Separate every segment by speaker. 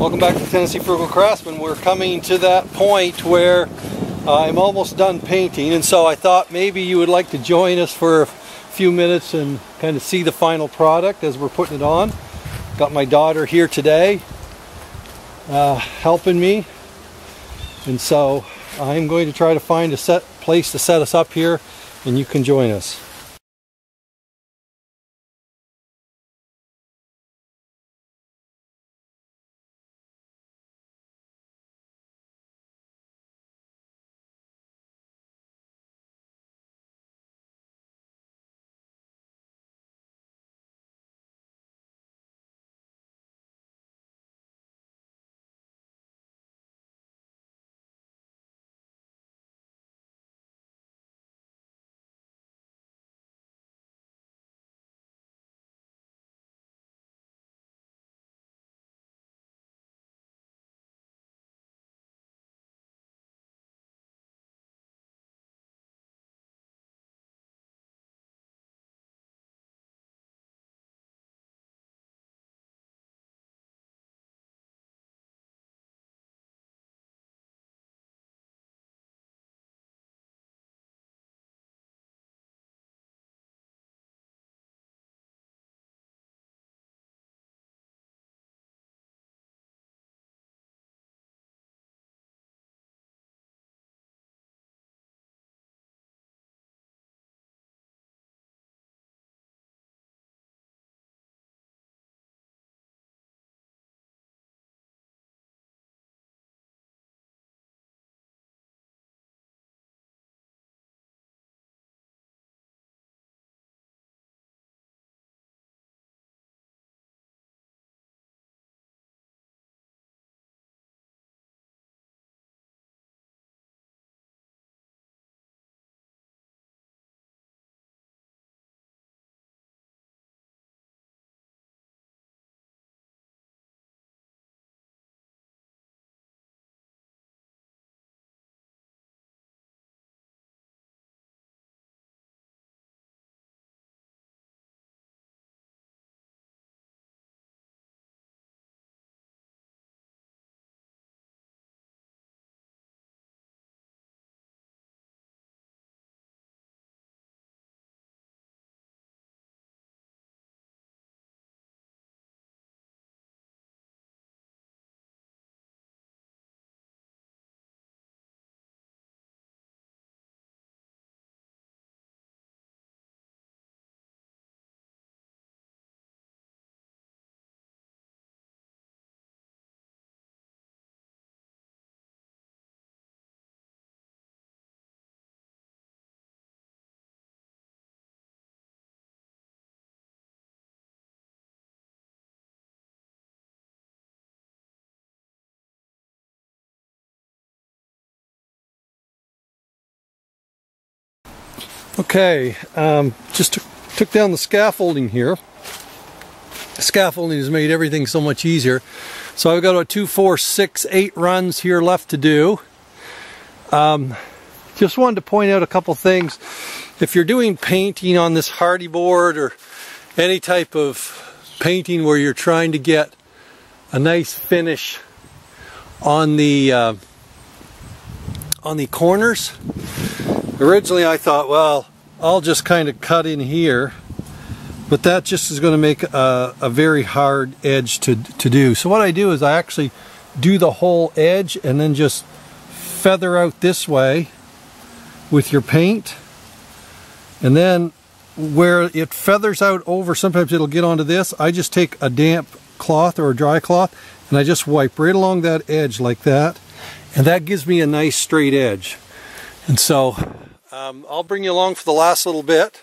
Speaker 1: Welcome back to Tennessee Frugal Craftsman. We're coming to that point where I'm almost done painting, and so I thought maybe you would like to join us for a few minutes and kind of see the final product as we're putting it on. Got my daughter here today helping me, and so I'm going to try to find a place to set us up here, and you can join us. Okay, just took down the scaffolding here. The scaffolding has made everything so much easier. So I've got about 2, 4, 6, 8 runs here left to do. Just wanted to point out a couple things. If you're doing painting on this Hardie board or any type of painting where you're trying to get a nice finish on the corners, originally I thought, well, I'll just kind of cut in here, but that just is going to make a very hard edge to do. So what I do is I actually do the whole edge and then just feather out this way with your paint, and then where it feathers out over, sometimes it'll get onto this, I just take a damp cloth or a dry cloth and I just wipe right along that edge like that, and that gives me a nice straight edge. And so I'll bring you along for the last little bit.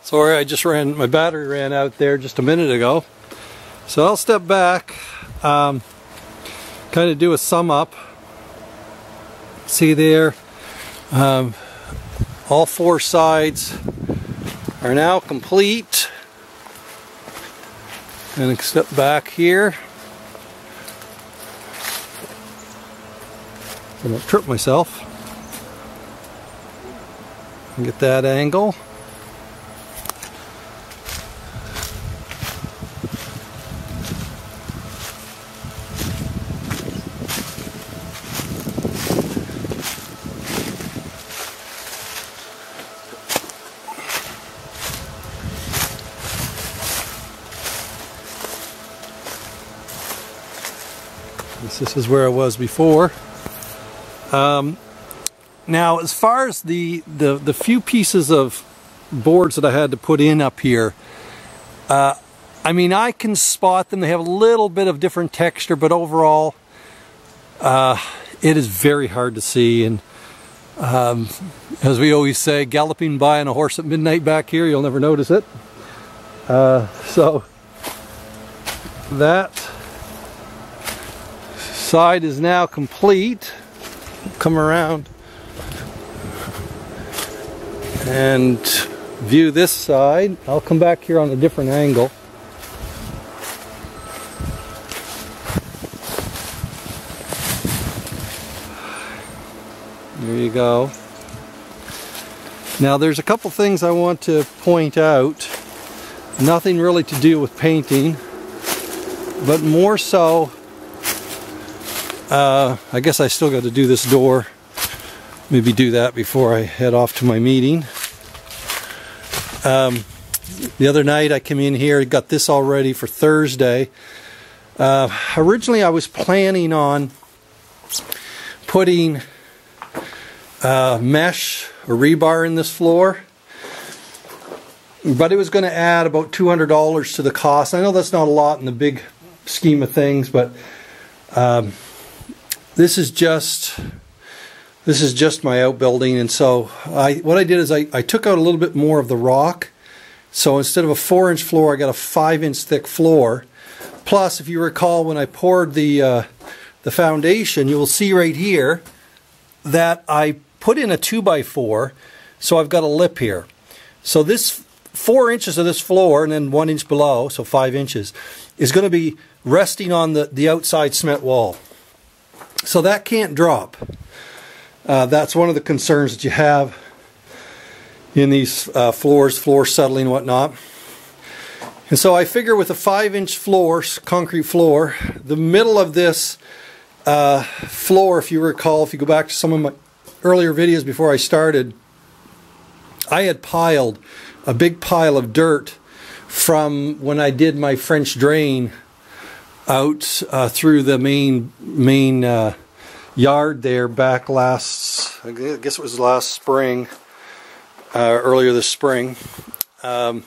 Speaker 1: Sorry, my battery ran out there just a minute ago. So I'll step back, kind of do a sum up. See there, all 4 sides are now complete. And step back here. So I don't trip myself. And get that angle. This is where I was before. Now, as far as the few pieces of boards that I had to put in up here, I mean, I can spot them. They have a little bit of different texture, but overall, it is very hard to see. And as we always say, galloping by on a horse at midnight back here, you'll never notice it. So that side is now complete. Come around and view this side. I'll come back here on a different angle. There you go. Now there's a couple things I want to point out. Nothing really to do with painting, but more so, I guess I still got to do this door. Maybe do that before I head off to my meeting. The other night I came in here, got this all ready for Thursday. Originally I was planning on putting mesh or rebar in this floor, but it was going to add about $200 to the cost. I know that's not a lot in the big scheme of things, but this is just my outbuilding. And so what I did is I took out a little bit more of the rock. So instead of a 4-inch floor, I got a 5-inch thick floor. Plus, if you recall, when I poured the foundation, you will see right here that I put in a 2x4, so I've got a lip here. So this 4 inches of this floor, and then 1 inch below, so 5 inches, is going to be resting on the outside cement wall. So that can't drop. That's one of the concerns that you have in these floor settling and whatnot. And so I figure with a 5-inch floor, concrete floor, the middle of this floor, if you recall, if you go back to some of my earlier videos before I started, I had piled a big pile of dirt from when I did my French drain out through the main yard there back last, I guess it was last spring, earlier this spring. And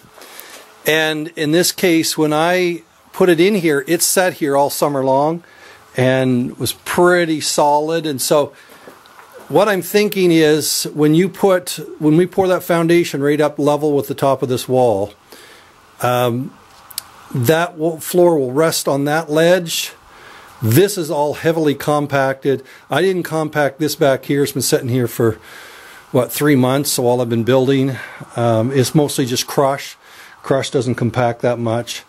Speaker 1: in this case, when I put it in here, it sat here all summer long and was pretty solid. And so what I'm thinking is when we pour that foundation right up level with the top of this wall, that floor will rest on that ledge. This is all heavily compacted. I didn't compact this back here. It's been sitting here for, what, 3 months while I've been building. It's mostly just crush. Crush doesn't compact that much.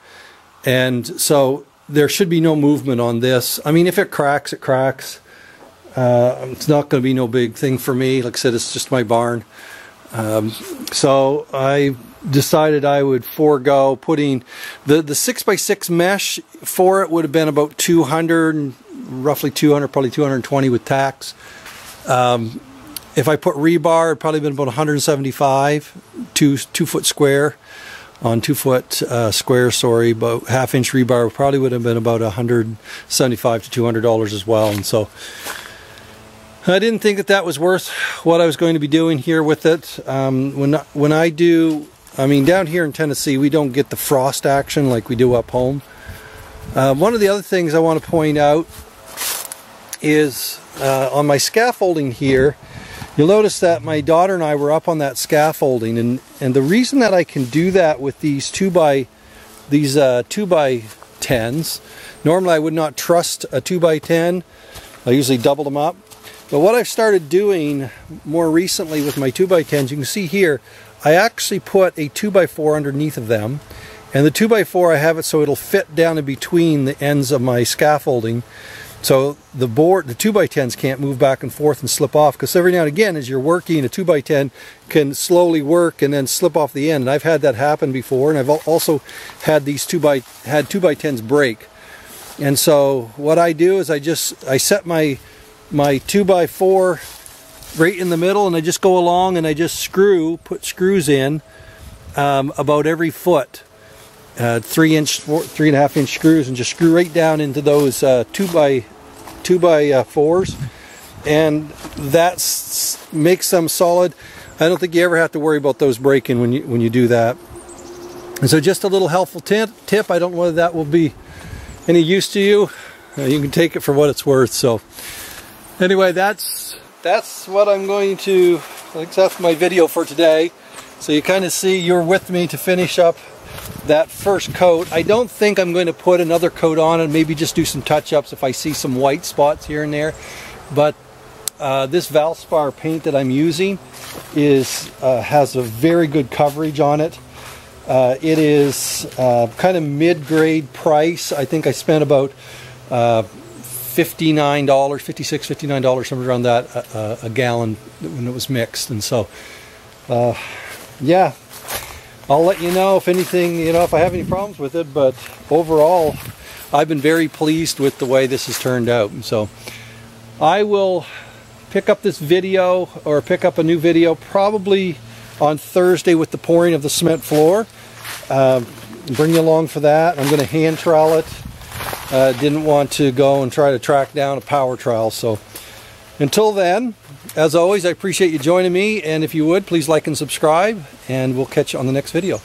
Speaker 1: And so there should be no movement on this. I mean, if it cracks, it cracks. It's not going to be no big thing for me. Like I said, it's just my barn. So I decided I would forego putting the 6x6 mesh for it. Would have been about 200, roughly 200, probably 220 with tax. If I put rebar, it'd probably been about 175, 2 foot square on 2 foot square. Sorry, about 1/2 inch rebar probably would have been about $175 to $200 as well. And so I didn't think that was worth what I was going to be doing here with it. When I do, I mean, down here in Tennessee, we don't get the frost action like we do up home. One of the other things I want to point out is on my scaffolding here, You'll notice that my daughter and I were up on that scaffolding, and the reason that I can do that with these 2x10s, normally I would not trust a 2x10. I usually double them up. But what I've started doing more recently with my 2x10s, you can see here, I actually put a 2x4 underneath of them. And the 2x4, I have it so it'll fit down in between the ends of my scaffolding. So the 2x10s can't move back and forth and slip off, because every now and again as you're working, a 2x10 can slowly work and then slip off the end. And I've had that happen before, and I've also had these 2x10s break. And so what I do is I set my 2x4 right in the middle, and I just go along and I just put screws in about every foot. 3.5 inch screws, and just screw right down into those 2x4s, and that makes them solid. I don't think you ever have to worry about those breaking when you do that. And so just a little helpful tip. I don't know whether that will be any use to you. You can take it for what it's worth. So anyway, that's what I'm going to, that's my video for today. So you kind of see, you're with me to finish up that first coat. I don't think I'm going to put another coat on and maybe just do some touch-ups if I see some white spots here and there. But this Valspar paint that I'm using has a very good coverage on it. It is kind of mid-grade price. I think I spent about $59, $59, somewhere around that a gallon when it was mixed. And so yeah, I'll let you know if anything, if I have any problems with it, but overall I've been very pleased with the way this has turned out. And so I will pick up this video, or pick up a new video probably on Thursday with the pouring of the cement floor. Bring you along for that. I'm going to hand trowel it. Didn't want to go and try to track down a power trowel. So until then, as always, I appreciate you joining me, and if you would, please like and subscribe, and we'll catch you on the next video.